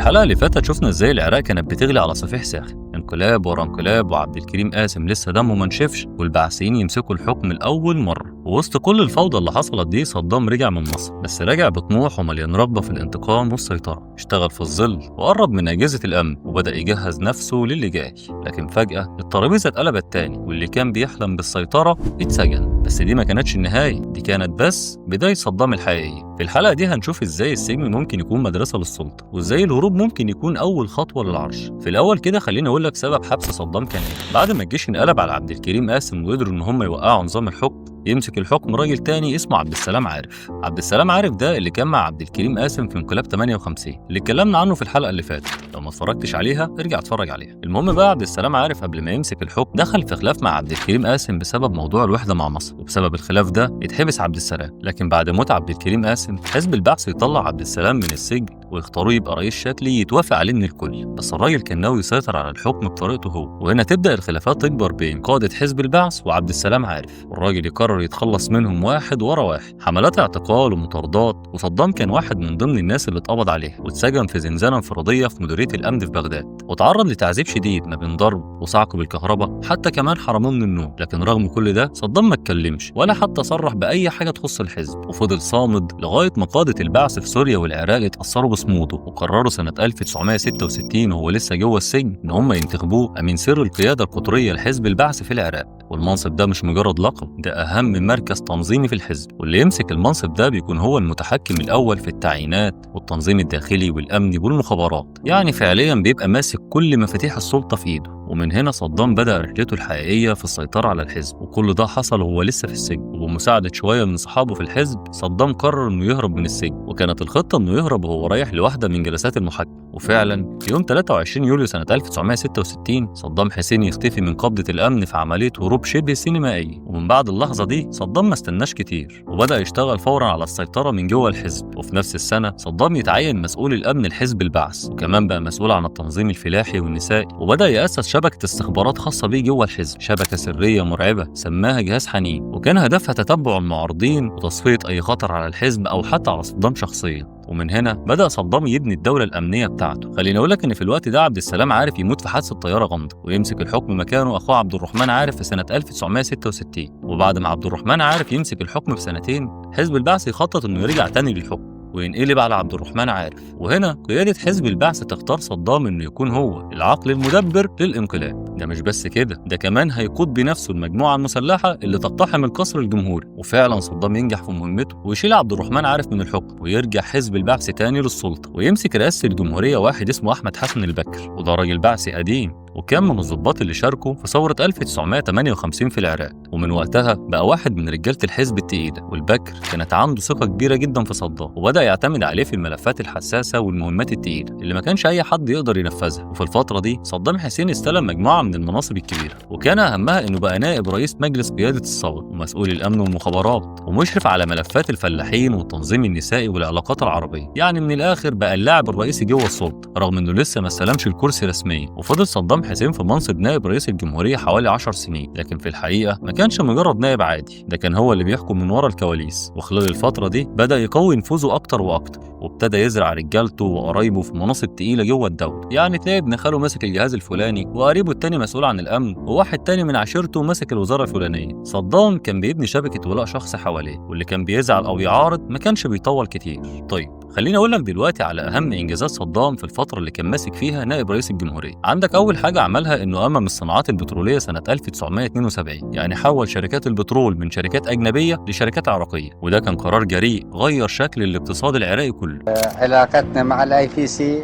الحلقة اللي فاتت شفنا ازاي العراق كانت بتغلي على صفيح ساخن، انقلاب ورا انقلاب، وعبد الكريم قاسم لسه دمه منشفش والبعثيين يمسكوا الحكم لأول مرة. ووسط كل الفوضى اللي حصلت دي صدام رجع من مصر، بس رجع بطموح ومليان رغبة في الانتقام والسيطرة. اشتغل في الظل وقرب من أجهزة الأمن وبدأ يجهز نفسه للي جاي. لكن فجأة الترابيزة اتقلبت تاني، واللي كان بيحلم بالسيطرة اتسجن. بس دي ما كانتش النهاية، دي كانت بس بداية صدام الحقيقية. في الحلقة دي هنشوف ازاي السجن ممكن يكون مدرسة للسلطة، وازاي الهروب ممكن يكون أول خطوة للعرش. في الأول كده خليني أقول لك سبب حبس صدام كان إيه. بعد ما الجيش انقلب على عبد الكريم قاسم وقدروا إن هم يوقعوا نظام الحكم، يمسك الحكم راجل تاني اسمه عبد السلام عارف. عبد السلام عارف ده اللي كان مع عبد الكريم قاسم في انقلاب 58 اللي اتكلمنا عنه في الحلقة اللي فاتت. لو ما اتفرجتش عليها ارجع اتفرج عليها. المهم بقى عبد السلام عارف قبل ما يمسك الحكم دخل في خلاف مع عبد الكريم قاسم بسبب موضوع الوحدة مع مصر، وبسبب الخلاف ده اتحبس عبد السلام. لكن بعد موت عبد الكريم قاسم حزب البعث يطلع عبد السلام من السجن ويختاروه يبقى رئيس شكلي يتوافق عليه من الكل. بس الراجل كان ناوي يسيطر على الحكم بطريقته هو، وهنا تبدأ الخلافات تكبر بين قادة حزب البعث وعبد السلام عارف، والراجل يقرر يتخلص منهم واحد ورا واحد. حملات اعتقال ومطاردات، وصدام كان واحد من ضمن الناس اللي اتقبض عليها واتسجن في زنزانة انفرادية في مديرية الأمن في بغداد، وتعرض لتعذيب شديد ما بين ضرب وصعق بالكهرباء، حتى كمان حرموه من النوم. لكن رغم كل ده صدام ما اتكلمش ولا حتى صرح بأي حاجة تخص الحزب، وفضل صامد لغاية ما قادة البعث في سوريا والعراق اتأثروا بصموده، وقرروا سنة 1966 وهو لسه جوه السجن إن هم ينتخبوه أمين سر القيادة القطرية لحزب البعث في العراق. والمنصب ده مش مجرد لقب، ده أهم مركز تنظيمي في الحزب، واللي يمسك المنصب ده بيكون هو المتحكم الأول في التعيينات والتنظيم الداخلي والأمني والمخابرات. يعني فعليا بيبقى ماسك كل مفاتيح السلطة في إيده. ومن هنا صدام بدأ رحلته الحقيقية في السيطرة على الحزب، وكل ده حصل وهو لسه في السجن. وبمساعدة شوية من صحابه في الحزب صدام قرر إنه يهرب من السجن، وكانت الخطة إنه يهرب وهو رايح لواحدة من جلسات المحاكمة. وفعلا في يوم 23 يوليو سنة 1966 صدام حسين يختفي من قبضة الأمن في عملية هروب شبه سينمائية. ومن بعد اللحظة دي صدام ما استناش كتير وبدأ يشتغل فورا على السيطرة من جوه الحزب. وفي نفس السنة صدام يتعين مسؤول الأمن الحزب البعث، وكمان بقى مسؤول عن التنظيم الفلاحي والنسائي، وبدأ يأسس شبكة استخبارات خاصة بيه جوه الحزب، شبكة سرية مرعبة سماها جهاز حنين، وكان هدفها تتبع المعارضين وتصفية أي خطر على الحزب أو حتى على صدام شخصيا. ومن هنا بدأ صدام يبني الدولة الأمنية بتاعته. خليني أقول لك إن في الوقت ده عبد السلام عارف يموت في حادثة طيارة غامضة، ويمسك الحكم مكانه أخوه عبد الرحمن عارف في سنة 1966. وبعد ما عبد الرحمن عارف يمسك الحكم بسنتين، حزب البعث يخطط إنه يرجع تاني للحكم وينقلب على عبد الرحمن عارف. وهنا قيادة حزب البعث تختار صدام إنه يكون هو العقل المدبر للانقلاب. ده مش بس كده، ده كمان هيقود بنفسه المجموعة المسلحة اللي تقتحم القصر الجمهوري. وفعلا صدام ينجح في مهمته ويشيل عبد الرحمن عارف من الحكم، ويرجع حزب البعث تاني للسلطة، ويمسك رئاسة الجمهورية واحد اسمه أحمد حسن البكر، وده راجل بعثي قديم وكان من الضباط اللي شاركوا في ثورة 1958 في العراق. ومن وقتها بقى واحد من رجالة الحزب التقيلة. والبكر كانت عنده ثقة كبيرة جدا في صدام، وبدأ يعتمد عليه في الملفات الحساسة والمهمات التقيلة اللي ما كانش أي حد يقدر ينفذها. وفي الفترة دي صدام حسين استلم مجموعة من المناصب الكبيرة، وكان أهمها إنه بقى نائب رئيس مجلس قيادة الثورة ومسؤول الأمن والمخابرات ومشرف على ملفات الفلاحين والتنظيم النسائي والعلاقات العربية. يعني من الآخر بقى اللاعب الرئيسي جوه السلطة، رغم إنه لسه ما استلمش الكرسي رسميا. وفضل صدام حسين في منصب نائب رئيس الجمهورية حوالي 10 سنين، لكن في الحقيقة ما كانش مجرد نائب عادي، ده كان هو اللي بيحكم من ورا الكواليس. وخلال الفترة دي بدأ يقوي نفوذه أكتر وأكتر، وابتدى يزرع رجالته وقرايبه في مناصب تقيلة جوه الدولة. يعني تلاقي ابن خاله ماسك الجهاز الفلاني، وقريبه التاني مسؤول عن الأمن، وواحد تاني من عشيرته ماسك الوزارة الفلانية. صدام كان بيبني شبكة ولاء شخصي حواليه، واللي كان بيزعل أو يعارض ما كانش بيطول كتير. طيب خليني اقول لك دلوقتي على اهم انجازات صدام في الفتره اللي كان ماسك فيها نائب رئيس الجمهوريه. عندك اول حاجه عملها انه امم الصناعات البتروليه سنه 1972، يعني حول شركات البترول من شركات اجنبيه لشركات عراقيه، وده كان قرار جريء غير شكل الاقتصاد العراقي كله. علاقتنا مع الاي بي سي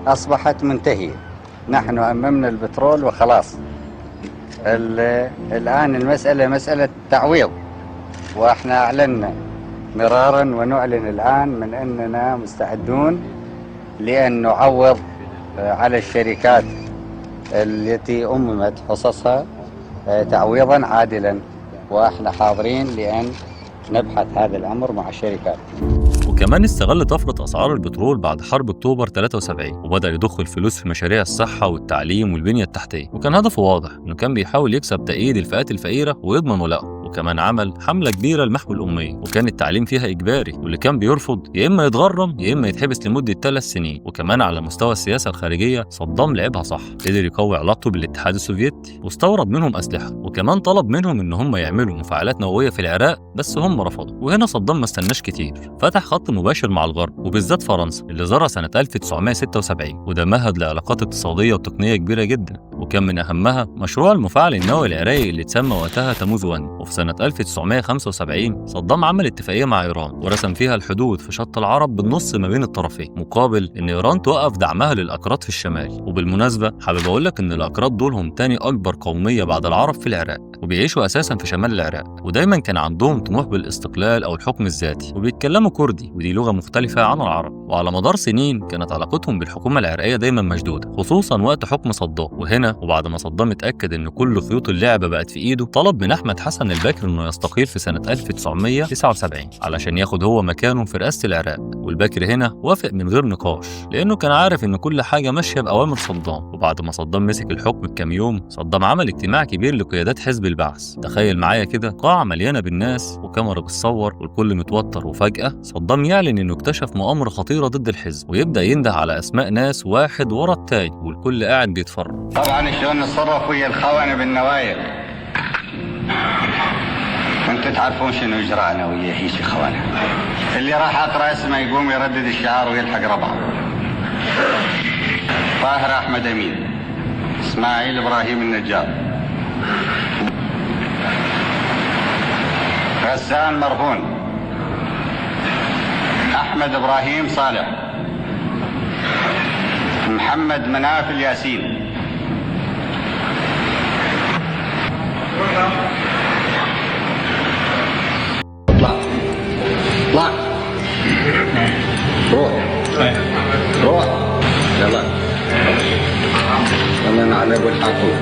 اصبحت منتهيه، نحن اممنا البترول وخلاص. الان المساله مساله تعويض، واحنا اعلنا مرارا ونعلن الآن من أننا مستعدون لأن نعوض على الشركات التي أممت حصصها تعويضا عادلا، وإحنا حاضرين لأن نبحث هذا الأمر مع الشركات. وكمان استغل طفرة أسعار البترول بعد حرب أكتوبر 73 وبدأ يضخ الفلوس في مشاريع الصحة والتعليم والبنية التحتية، وكان هدفه واضح إنه كان بيحاول يكسب تأييد الفئات الفقيرة ويضمن ولاءه. وكمان عمل حملة كبيرة لمحو الأمية، وكان التعليم فيها إجباري، واللي كان بيرفض يا إما يتغرم يا إما يتحبس لمدة 3 سنين. وكمان على مستوى السياسة الخارجية صدام لعبها صح، قدر يقوي علاقته بالاتحاد السوفيتي واستورد منهم أسلحة، وكمان طلب منهم إن هم يعملوا مفاعلات نووية في العراق، بس هم رفضوا. وهنا صدام ما استناش كتير، فتح خط مباشر مع الغرب وبالذات فرنسا اللي ظهر سنة 1976، وده مهد لعلاقات اقتصادية وتقنية كبيرة جدا، وكان من أهمها مشروع المفاعل النووي العراقي اللي اتسمى وقتها تموز 1. وفي سنة 1975 صدام عمل اتفاقية مع إيران ورسم فيها الحدود في شط العرب بالنص ما بين الطرفين، مقابل إن إيران توقف دعمها للأكراد في الشمال. وبالمناسبة حابب أقول لك إن الأكراد دول هم تاني أكبر قومية بعد العرب في العراق، وبيعيشوا أساسا في شمال العراق، ودايما كان عندهم طموح بالاستقلال أو الحكم الذاتي، وبيتكلموا كردي ودي لغة مختلفة عن العرب. وعلى مدار سنين كانت علاقتهم بالحكومة العراقية دايما مشدودة، خصوصا وقت حكم صدام. وهنا وبعد ما صدام اتأكد إن كل خيوط اللعبة بقت في إيده، طلب من أحمد حسن البكر إنه يستقيل في سنة 1979 علشان ياخد هو مكانه في رئاسة العراق. والبكر هنا وافق من غير نقاش، لأنه كان عارف إن كل حاجة ماشية بأوامر صدام. وبعد ما صدام مسك الحكم بكام يوم، صدام عمل اجتماع كبير لقيادات حزب البعث. تخيل معايا كده قاعة مليانة بالناس وكاميرا بتصور والكل متوتر، وفجأة صدام يعلن إنه اكتشف مؤامرة خطيرة ضد الحزب، ويبدأ ينده على أسماء ناس واحد ورا التاني، والكل قاعد بيتفرج. طبعا شلون نتصرف ويا الخونة بالنوايا، انتوا تعرفون شنو اجراءنا ويا هيك خوانه. اللي راح اقرا اسمه يقوم يردد الشعار ويلحق ربعه. طاهر احمد امين، اسماعيل ابراهيم النجار، غسان مرهون، احمد ابراهيم صالح، محمد مناف الياسين. اطلع اطلع روح يلا يلا نعلق والحاطوه.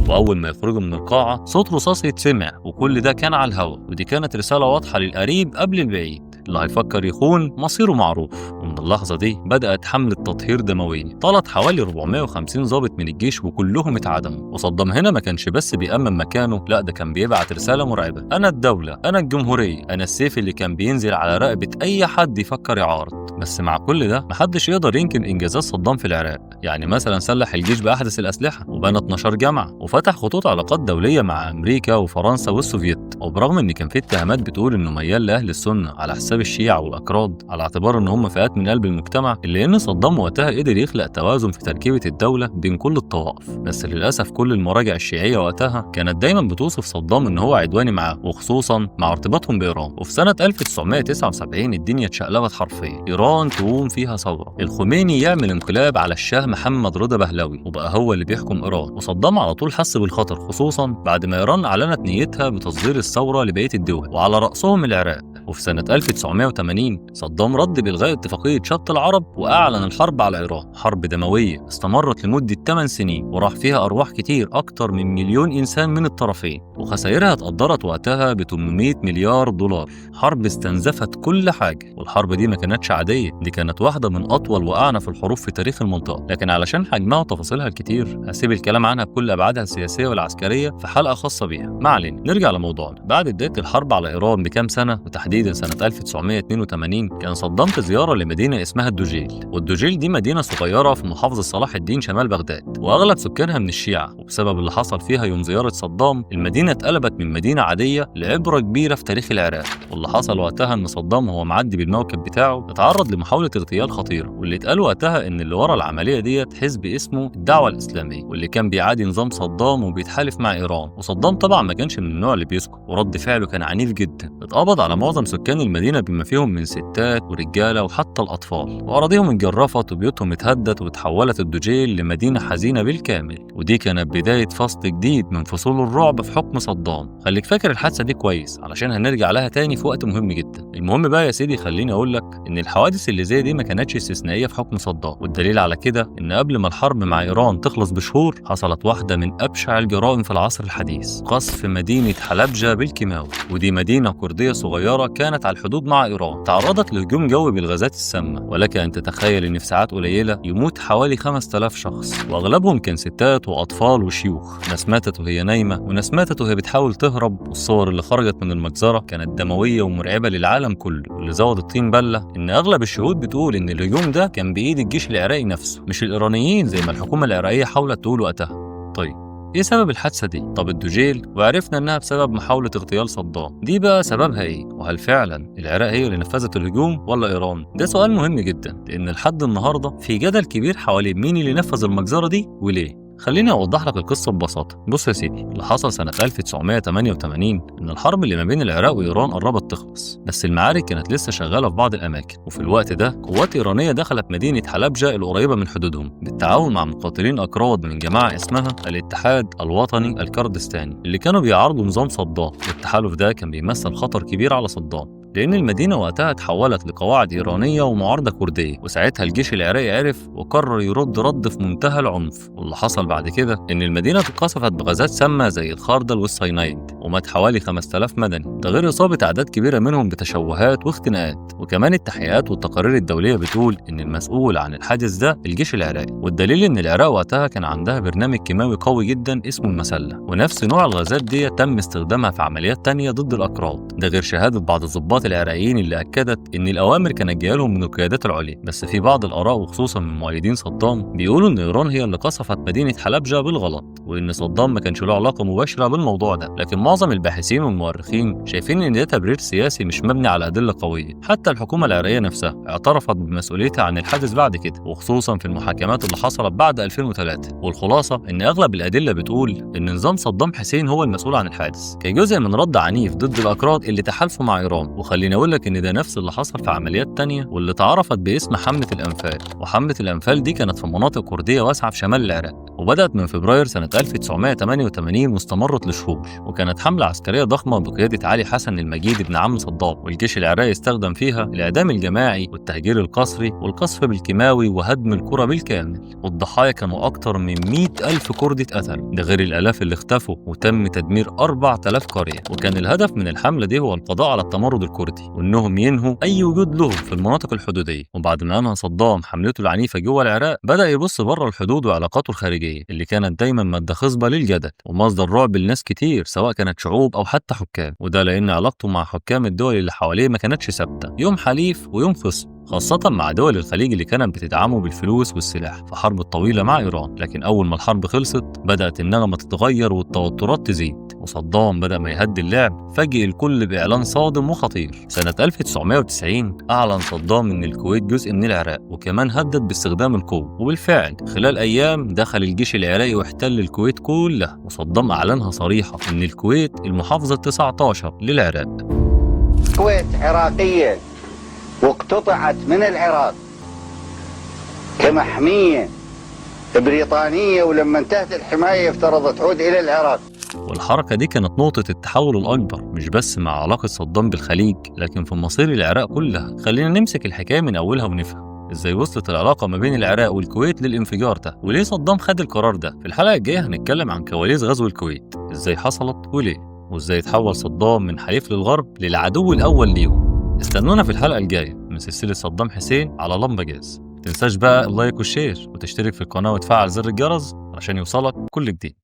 وأول ما يخرجوا من القاعة صوت رصاص يتسمع، وكل ده كان على الهواء. ودي كانت رسالة واضحة للقريب قبل البعيد، اللي هيفكر يخون مصيره معروف. ومن اللحظة دي بدأت حملة تطهير دموي، طالت حوالي 450 ضابط من الجيش وكلهم اتعدموا. وصدام هنا ما كانش بس بيأمن مكانه، لا ده كان بيبعت رسالة مرعبة: أنا الدولة، أنا الجمهورية، أنا السيف اللي كان بينزل على رقبة أي حد يفكر يعارض. بس مع كل ده محدش يقدر ينكر إنجازات صدام في العراق. يعني مثلا سلح الجيش بأحدث الأسلحة، وبنى 12 جامعة، وفتح خطوط علاقات دولية مع أمريكا وفرنسا والسوفيت. وبرغم إن كان في اتهامات بتقول إنه ميال لأهل السنة على حساب الشيعة والأكراد، على اعتبار إن هم فئات من قلب المجتمع، إلا إن صدام وقتها قدر يخلق توازن في تركيبة الدولة بين كل الطوائف. بس للأسف كل المراجع الشيعية وقتها كانت دايما بتوصف صدام إن هو عدواني معاه، وخصوصا مع ارتباطهم بإيران. وفي سنة 1979 الدنيا اتشقلبت حرفيا، إيران تقوم فيها ثورة، الخميني يعمل انقلاب على الشاه محمد رضا بهلوي وبقى هو اللي بيحكم إيران. وصدام على طول حس بالخطر، خصوصا بعد ما إيران أعلنت نيتها بتصدير الثورة لبقية الدول وعلى رأسهم العراق. وفي سنة 1980 صدام رد بإلغاء اتفاقية شط العرب وأعلن الحرب على إيران، حرب دموية استمرت لمدة 8 سنين وراح فيها أرواح كتير، أكتر من 1,000,000 إنسان من الطرفين، وخسائرها اتقدرت وقتها ب 800 مليار دولار. حرب استنزفت كل حاجة، والحرب دي ما كانتش عادية، دي كانت واحدة من أطول وأعنف الحروب في تاريخ المنطقة. لكن علشان حجمها وتفاصيلها الكتير هسيب الكلام عنها بكل أبعادها السياسية والعسكرية في حلقة خاصة بيها. ما علينا، نرجع لموضوعنا. بعد بداية الحرب على إيران بكام سنة، وتحديدا سنة 1982، كان صدام في زيارة لمدينة اسمها الدجيل. والدجيل دي مدينة صغيرة في محافظة صلاح الدين شمال بغداد، وأغلب سكانها من الشيعة. وبسبب اللي حصل فيها يوم زيارة صدام، المدينة اتقلبت من مدينة عادية لعبرة كبيرة في تاريخ العراق. واللي حصل وقتها إن صدام وهو معدي بالموكب بتاعه اتعرض لمحاولة اغتيال خطيرة، واللي اتقال وقتها إن اللي ورا العملية ديت حزب اسمه الدعوة الإسلامية، واللي كان بيعادي نظام صدام وبيتحالف مع إيران. وصدام طبعا ما كانش من النوع اللي بيسكت، ورد فعله كان عنيف جدا. اتقبض على معظم سكان المدينة بما فيهم من ستات ورجالة وحتى الأطفال، وأراضيهم اتجرفت وبيوتهم اتهدت، وتحولت الدجيل لمدينة حزينة بالكامل. ودي كانت بداية فصل جديد من فصول الرعب في حكم حكم صدام. خليك فاكر الحادثة دي كويس علشان هنرجع لها تاني في وقت مهم جدا. المهم بقى يا سيدي خليني أقول لك إن الحوادث اللي زي دي ما كانتش استثنائية في حكم صدام، والدليل على كده إن قبل ما الحرب مع إيران تخلص بشهور حصلت واحدة من أبشع الجرائم في العصر الحديث، قصف مدينة حلبجة بالكيماوي. ودي مدينة كردية صغيرة كانت على الحدود مع إيران، تعرضت لهجوم جوي بالغازات السامة، ولك أن تتخيل إن في ساعات قليلة يموت حوالي 5000 شخص، وأغلبهم كان ستات وأطفال وشيوخ. ناس ماتت وهي نايمة، وناس ماتت وهي بتحاول تهرب، والصور اللي خرجت من المجزرة كانت دموية ومرعبة للعالم كله. واللي زود الطين بلة إن أغلب الشهود بتقول إن الهجوم ده كان بإيد الجيش العراقي نفسه مش الإيرانيين زي ما الحكومة العراقية حاولت تقول وقتها. طيب ايه سبب الحادثة دي؟ طب الدوجيل وعرفنا انها بسبب محاولة اغتيال صدام، دي بقى سببها ايه؟ وهل فعلا العراق هي اللي نفذت الهجوم ولا ايران؟ ده سؤال مهم جدا، لان لحد النهارده في جدل كبير حوالين مين اللي نفذ المجزرة دي وليه. خليني اوضح لك القصه ببساطه. بص يا سيدي، اللي حصل سنه 1988 ان الحرب اللي ما بين العراق وايران قربت تخلص، بس المعارك كانت لسه شغاله في بعض الاماكن. وفي الوقت ده قوات ايرانيه دخلت مدينه حلبجه القريبه من حدودهم بالتعاون مع مقاتلين اكراد من جماعه اسمها الاتحاد الوطني الكردستاني اللي كانوا بيعارضوا نظام صدام. والتحالف ده كان بيمثل خطر كبير على صدام، لأن المدينة وقتها اتحولت لقواعد إيرانية ومعارضة كردية. وساعتها الجيش العراقي عرف وقرر يرد رد في منتهى العنف. واللي حصل بعد كده إن المدينة اتقصفت بغازات سامة زي الخردل والساينايد، ومات حوالي 5000 مدني، ده غير إصابة أعداد كبيرة منهم بتشوهات واختناقات. وكمان التحقيقات والتقارير الدولية بتقول إن المسؤول عن الحادث ده الجيش العراقي. والدليل إن العراق وقتها كان عندها برنامج كيماوي قوي جدا اسمه المسلة، ونفس نوع الغازات دي تم استخدامها في عمليات تانية ضد الأكراد، ده غير شهادة بعض الضباط العراقيين اللي أكدت إن الأوامر كانت جاية لهم من القيادات العليا. بس في بعض الآراء وخصوصا من مؤيدين صدام بيقولوا إن إيران هي اللي قصفت مدينة حلبجة بالغلط، وإن صدام ما كانش له علاقة مباشرة بالموضوع ده. لكن معظم الباحثين والمؤرخين شايفين إن ده تبرير سياسي مش مبني على أدلة قوية. حتى الحكومة العراقية نفسها اعترفت بمسؤوليتها عن الحادث بعد كده، وخصوصا في المحاكمات اللي حصلت بعد 2003. والخلاصة إن أغلب الأدلة بتقول إن نظام صدام حسين هو المسؤول عن الحادث كجزء من رد عنيف ضد الأكراد اللي تحالفوا مع إيران. وخليني أقول لك إن ده نفس اللي حصل في عمليات تانية واللي اتعرفت باسم حملة الأنفال. وحملة الأنفال دي كانت في مناطق كردية واسعة في شمال العراق، وبدأت من فبراير سنة 1988 واستمرت لشهور. وكانت حملة عسكرية ضخمة بقيادة علي حسن المجيد ابن عم صدام، والجيش العراقي استخدم فيها الإعدام الجماعي والتهجير القسري والقصف بالكيماوي وهدم القرى بالكامل. والضحايا كانوا أكتر من 100,000 كردي اتقتلوا، ده غير الآلاف اللي اختفوا، وتم تدمير 4000 قرية. وكان الهدف من الحملة دي هو القضاء على التمرد الكردي، وإنهم ينهوا أي وجود لهم في المناطق الحدودية. وبعد ما أنهى صدام حملته العنيفة جوه العراق بدأ يبص بره الحدود وعلاقاته الخارجية اللي كانت دايما مادة خصبة للجدل ومصدر رعب لناس كتير سواء كانت شعوب أو حتى حكام. وده لأن علاقته مع حكام الدول اللي حواليه ما كانتش ثابتة، يوم حليف ويوم خصم، خاصة مع دول الخليج اللي كانت بتدعمه بالفلوس والسلاح في حرب الطويلة مع إيران. لكن أول ما الحرب خلصت بدأت النغمة تتغير والتوترات تزيد، وصدام بدأ ما يهدي اللعب فاجئ الكل بإعلان صادم وخطير. سنة 1990 أعلن صدام إن الكويت جزء من العراق، وكمان هدد باستخدام القوة. وبالفعل خلال أيام دخل الجيش العراقي واحتل الكويت كلها، وصدام أعلنها صريحة إن الكويت المحافظة 19 للعراق. الكويت عراقية واقتطعت من العراق كمحمية بريطانية، ولما انتهت الحماية افترضت تعود إلى العراق. والحركة دي كانت نقطة التحول الأكبر، مش بس مع علاقة صدام بالخليج لكن في مصير العراق كلها. خلينا نمسك الحكاية من أولها ونفهم ازاي وصلت العلاقة ما بين العراق والكويت للانفجار ده، وليه صدام خد القرار ده. في الحلقة الجاية هنتكلم عن كواليس غزو الكويت، ازاي حصلت وليه، وازاي تحول صدام من حليف للغرب للعدو الأول ليهم. استنونا في الحلقة الجاية من سلسلة صدام حسين على لمبة جاز. متنساش بقى اللايك والشير وتشترك في القناة وتفعل زر الجرس عشان يوصلك كل جديد.